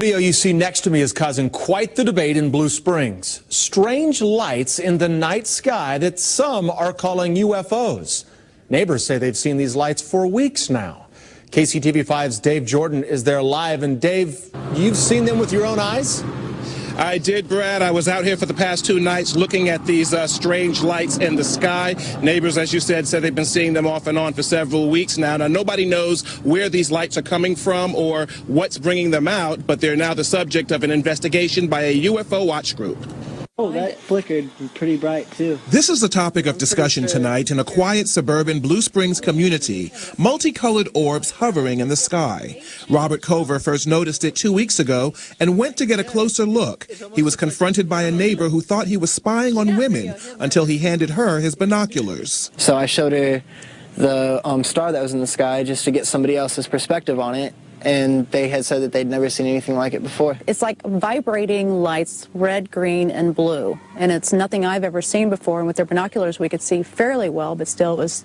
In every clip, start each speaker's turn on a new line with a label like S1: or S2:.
S1: Video you see next to me is causing quite the debate in Blue Springs. Strange lights in the night sky that some are calling UFOs. Neighbors say they've seen these lights for weeks now. KCTV5's Dave Jordan is there live. And Dave, you've seen them with your own eyes?
S2: I did, Brad. I was out here for the past 2 nights looking at these strange lights in the sky. Neighbors, as you said they've been seeing them off and on for several weeks now. Now, nobody knows where these lights are coming from or what's bringing them out, but they're now the subject of an investigation by a UFO watch group.
S3: Oh, that flickered pretty bright, too.
S2: This is the topic of discussion tonight in a quiet suburban Blue Springs community. Multicolored orbs hovering in the sky. Robert Cover first noticed it 2 weeks ago and went to get a closer look. He was confronted by a neighbor who thought he was spying on women until he handed her his binoculars.
S3: So I showed her the star that was in the sky just to get somebody else's perspective on it. And they had said that they'd never seen anything like it before.
S4: It's like vibrating lights, red, green, and blue. And it's nothing I've ever seen before. And with their binoculars, we could see fairly well, but still it was,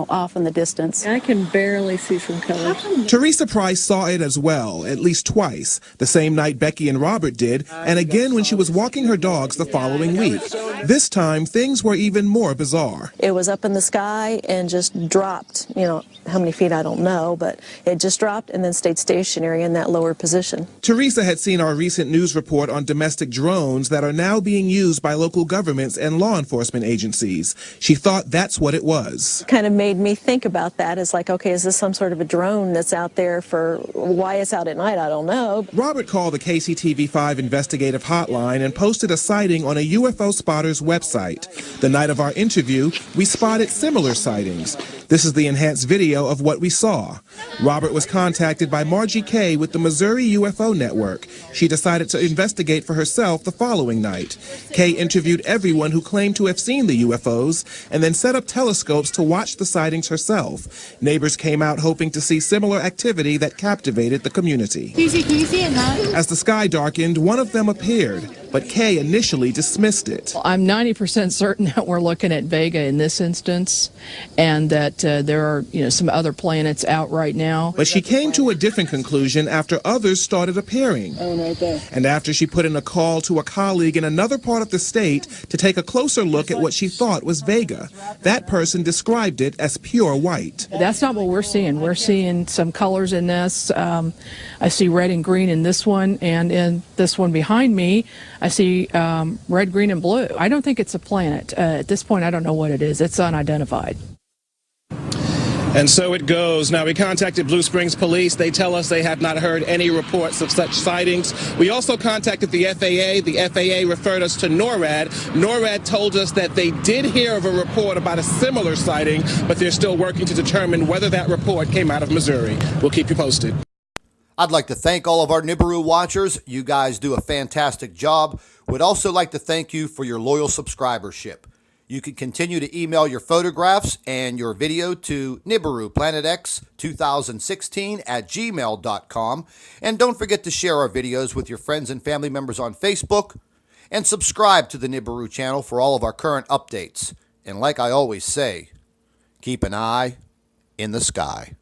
S4: off in the distance.
S5: I can barely see some colors.
S2: Teresa Price saw it as well, at least twice, the same night Becky and Robert did, and again when she was walking her dogs the following week. This time, things were even more bizarre.
S6: It was up in the sky and just dropped, how many feet I don't know, but it just dropped and then stayed stationary in that lower position.
S2: Teresa had seen our recent news report on domestic drones that are now being used by local governments and law enforcement agencies. She thought that's what it was.
S6: Kind of made me think about that as like, okay, is this some sort of a drone that's out there for why it's out at night? I don't know.
S2: Robert called the KCTV5 investigative hotline and posted a sighting on a UFO spotter's website. The night of our interview, we spotted similar sightings. This is the enhanced video of what we saw. Robert was contacted by Margie Kay with the Missouri UFO Network. She decided to investigate for herself the following night. Kay interviewed everyone who claimed to have seen the UFOs and then set up telescopes to watch the sightings herself. Neighbors came out hoping to see similar activity that captivated the community.
S7: Can you see it now?
S2: As the sky darkened, one of them appeared, but Kay initially dismissed it.
S8: I'm 90% certain that we're looking at Vega in this instance, and that there are, some other planets out right now.
S2: But she came to a different conclusion after others started appearing.
S3: Right there.
S2: And after she put in a call to a colleague in another part of the state to take a closer look at what she thought was Vega. That person described it as pure white.
S8: That's not what we're seeing. We're seeing some colors in this. I see red and green in this one, and in this one behind me, I see red, green, and blue. I don't think it's a planet. At this point, I don't know what it is. It's unidentified.
S2: And so it goes. Now, we contacted Blue Springs Police. They tell us they have not heard any reports of such sightings. We also contacted the FAA. The FAA referred us to NORAD. NORAD told us that they did hear of a report about a similar sighting, but they're still working to determine whether that report came out of Missouri. We'll keep you posted.
S9: I'd like to thank all of our Nibiru watchers. You guys do a fantastic job. Would also like to thank you for your loyal subscribership. You can continue to email your photographs and your video to NibiruPlanetX2016@gmail.com. And don't forget to share our videos with your friends and family members on Facebook. And subscribe to the Nibiru channel for all of our current updates. And like I always say, keep an eye in the sky.